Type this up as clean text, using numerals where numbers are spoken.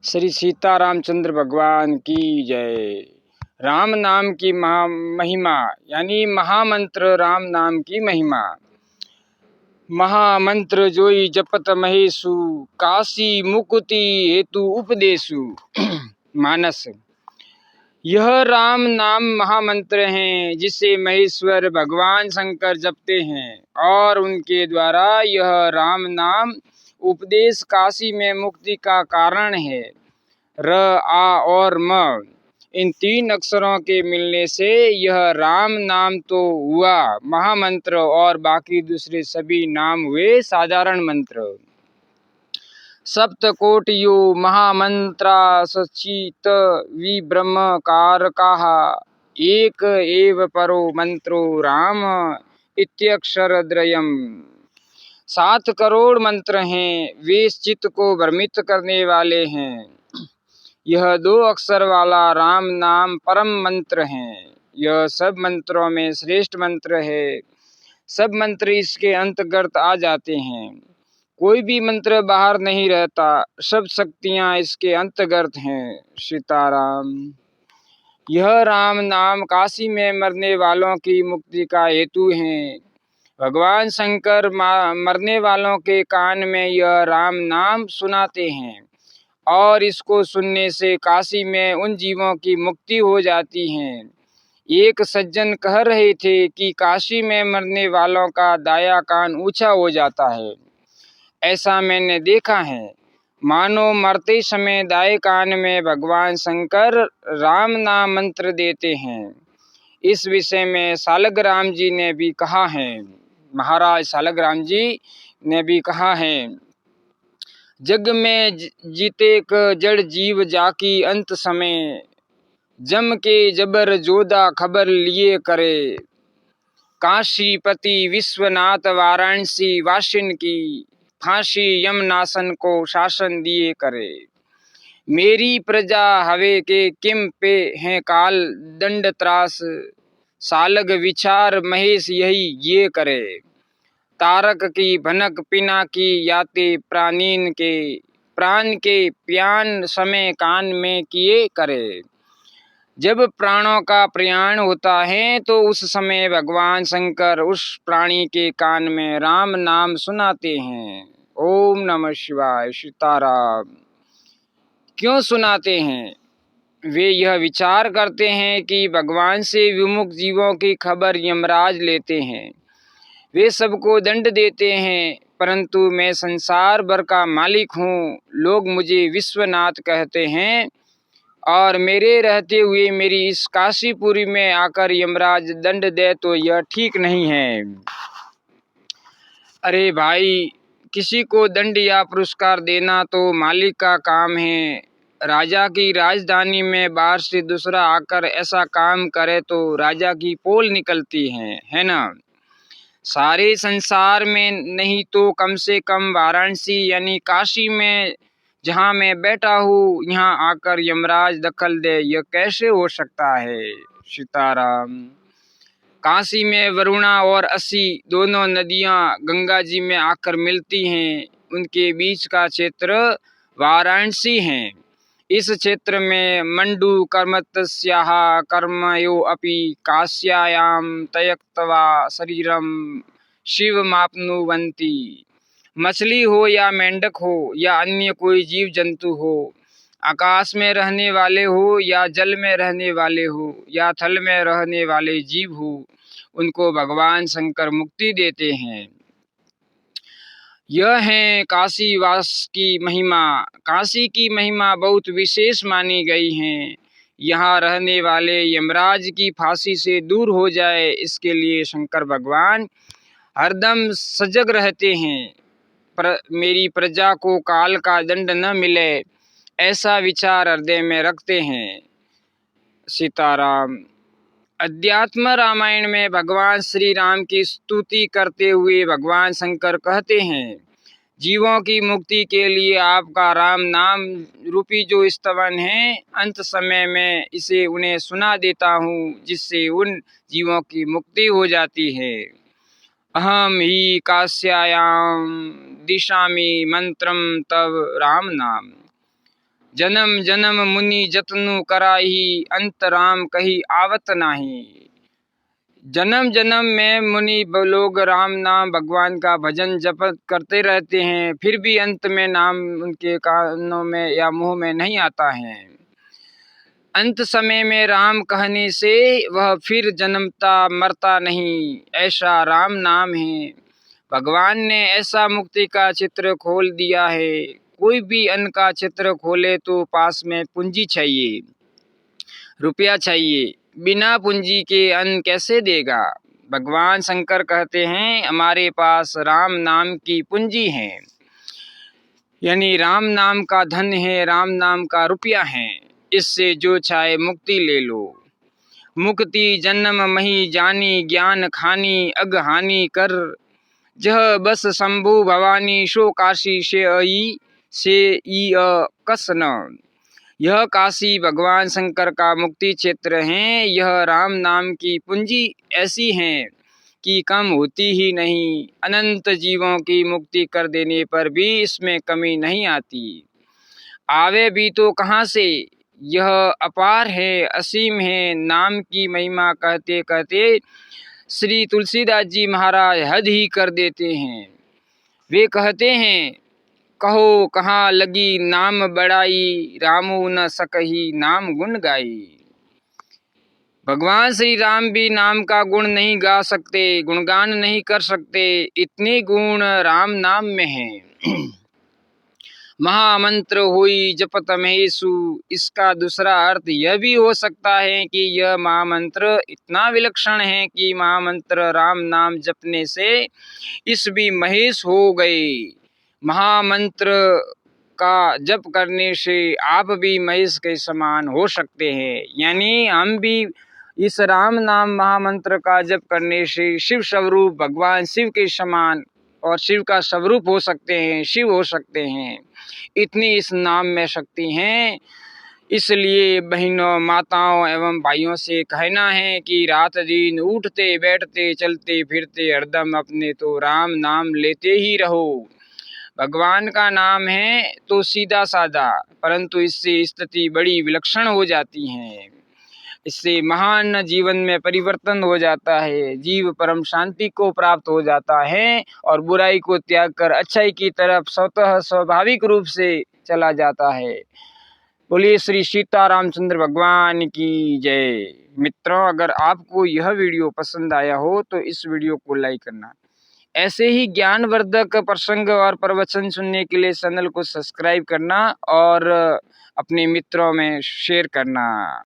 श्री सीता रामचंद्र भगवान की जय। राम नाम की महिमा यानी महामंत्र राम नाम की महिमा। महामंत्र जोई जपत महेशु, काशी मुकुति हेतु उपदेशु। मानस, यह राम नाम महामंत्र है जिसे महेश्वर भगवान शंकर जपते हैं और उनके द्वारा यह राम नाम उपदेश काशी में मुक्ति का कारण है। र, आ और म, इन तीन अक्षरों के मिलने से यह राम नाम तो हुआ महामंत्र और बाकी दूसरे सभी नाम हुए साधारण मंत्र। सप्तकोटियो महामंत्रा सचित विब्रह्म कारकाः, एक एव परो मंत्रो राम इत्यक्षरद्वयम्। 7 करोड़ मंत्र हैं, वे चित्त को भ्रमित करने वाले हैं। यह 2 अक्षर वाला राम नाम परम मंत्र है। यह सब मंत्रों में श्रेष्ठ मंत्र है। सब मंत्र इसके अंतर्गत आ जाते हैं। कोई भी मंत्र बाहर नहीं रहता। सब शक्तियां इसके अंतर्गत हैं। सीताराम। यह राम नाम काशी में मरने वालों की मुक्ति का हेतु है। भगवान शंकर मरने वालों के कान में यह राम नाम सुनाते हैं और इसको सुनने से काशी में उन जीवों की मुक्ति हो जाती है। एक सज्जन कह रहे थे कि काशी में मरने वालों का दाया कान ऊंचा हो जाता है। ऐसा मैंने देखा है। मानो मरते समय दाएं कान में भगवान शंकर राम नाम मंत्र देते हैं। इस विषय में सालग्राम जी ने भी कहा है। महाराज सालग्राम जी ने भी कहा है, जग में जीतेक जड़ जीव जाकी अंत समय, जम के जबर जोधा खबर लिए करे, काशीपति विश्वनाथ वाराणसी वासिन की, फांसी यमनासन को शासन दिए करे। मेरी प्रजा हवे के किम पे हैं काल दंड त्रास, सालग विचार महेश यही ये करे, तारक की भनक पिना की याते प्राणीन के, प्राण के प्यान समय कान में किए करे। जब प्राणों का प्रयाण होता है तो उस समय भगवान शंकर उस प्राणी के कान में राम नाम सुनाते हैं। ओम नमः शिवाय। सीताराम। क्यों सुनाते हैं? वे यह विचार करते हैं कि भगवान से विमुख जीवों की खबर यमराज लेते हैं। वे सबको दंड देते हैं, परंतु मैं संसार भर का मालिक हूँ। लोग मुझे विश्वनाथ कहते हैं और मेरे रहते हुए मेरी इस काशीपुरी में आकर यमराज दंड दे तो यह ठीक नहीं है। अरे भाई, किसी को दंड या पुरस्कार देना तो मालिक का काम है। राजा की राजधानी में बाहर से दूसरा आकर ऐसा काम करे तो राजा की पोल निकलती है ना। सारे संसार में नहीं तो कम से कम वाराणसी यानी काशी में जहाँ मैं बैठा हूँ, यहाँ आकर यमराज दखल दे, यह कैसे हो सकता है? सीताराम। काशी में वरुणा और असी दोनों नदियाँ गंगा जी में आकर मिलती हैं। उनके बीच का क्षेत्र वाराणसी है। इस क्षेत्र में मंडू कर्मतस्याः कर्मयो अपि काश्यायां त्यक्त्वा शरीरम शिवमाप्नुवन्ति। मछली हो या मेंढक हो या अन्य कोई जीव जंतु हो, आकाश में रहने वाले हो या जल में रहने वाले हो या थल में रहने वाले जीव हो, उनको भगवान शंकर मुक्ति देते हैं। यह है काशी वास की महिमा। काशी की महिमा बहुत विशेष मानी गई है। यहाँ रहने वाले यमराज की फांसी से दूर हो जाए, इसके लिए शंकर भगवान हरदम सजग रहते हैं। मेरी प्रजा को काल का दंड न मिले, ऐसा विचार हृदय में रखते हैं। सीताराम। अध्यात्म रामायण में भगवान श्री राम की स्तुति करते हुए भगवान शंकर कहते हैं, जीवों की मुक्ति के लिए आपका राम नाम रूपी जो स्तवन है, अंत समय में इसे उन्हें सुना देता हूँ, जिससे उन जीवों की मुक्ति हो जाती है। अहम ही काश्यायाम दिशामि मंत्रम तव राम नाम। जन्म जन्म मुनि जतनु कराही, अंत राम कही आवत नाही। जन्म जन्म में मुनि लोग राम नाम भगवान का भजन जप करते रहते हैं, फिर भी अंत में नाम उनके कानों में या मुंह में नहीं आता है। अंत समय में राम कहने से वह फिर जन्मता मरता नहीं, ऐसा राम नाम है। भगवान ने ऐसा मुक्ति का चित्र खोल दिया है। कोई भी अन्न का चित्र खोले तो पास में पूंजी चाहिए, रुपया चाहिए। बिना पूंजी के अन्न कैसे देगा? भगवान शंकर कहते हैं हमारे पास राम नाम की पूंजी है, यानी राम नाम का धन है, राम नाम का रुपया है। इससे जो चाहे मुक्ति ले लो। मुक्ति जन्म मही जानी, ज्ञान खानी अग हानि कर। जह बस शंभु भवानी, सो काशी से कस न। यह काशी भगवान शंकर का मुक्ति क्षेत्र है। यह राम नाम की पूंजी ऐसी है कि कम होती ही नहीं। अनंत जीवों की मुक्ति कर देने पर भी इसमें कमी नहीं आती। आवे भी तो कहाँ से? यह अपार है, असीम है। नाम की महिमा कहते कहते श्री तुलसीदास जी महाराज हद ही कर देते हैं। वे कहते हैं, कहो कहाँ लगी नाम बड़ाई, रामू न सकही नाम गुण गाई। भगवान श्री राम भी नाम का गुण नहीं गा सकते, गुणगान नहीं कर सकते, इतने गुण राम नाम में हैं। महामंत्र हुई जपत महेशु। इसका दूसरा अर्थ यह भी हो सकता है कि यह महामंत्र इतना विलक्षण है कि महामंत्र राम नाम जपने से इस भी महेश हो गए। महामंत्र का जप करने से आप भी महेश के समान हो सकते हैं, यानी हम भी इस राम नाम महामंत्र का जप करने से शिव स्वरूप भगवान शिव के समान और शिव का स्वरूप हो सकते हैं, शिव हो सकते हैं। इतनी इस नाम में शक्ति है। इसलिए बहनों, माताओं एवं भाइयों से कहना है कि रात दिन उठते बैठते चलते फिरते हरदम अपने तो राम नाम लेते ही रहो। भगवान का नाम है तो सीधा साधा, परंतु इससे स्थिति बड़ी विलक्षण हो जाती है। इससे महान जीवन में परिवर्तन हो जाता है। जीव परम शांति को प्राप्त हो जाता है और बुराई को त्याग कर अच्छाई की तरफ स्वतः स्वाभाविक रूप से चला जाता है। बोलिए श्री सीता रामचंद्र भगवान की जय। मित्रों, अगर आपको यह वीडियो पसंद आया हो तो इस वीडियो को लाइक करना। ऐसे ही ज्ञानवर्धक प्रसंग और प्रवचन सुनने के लिए चैनल को सब्सक्राइब करना और अपने मित्रों में शेयर करना।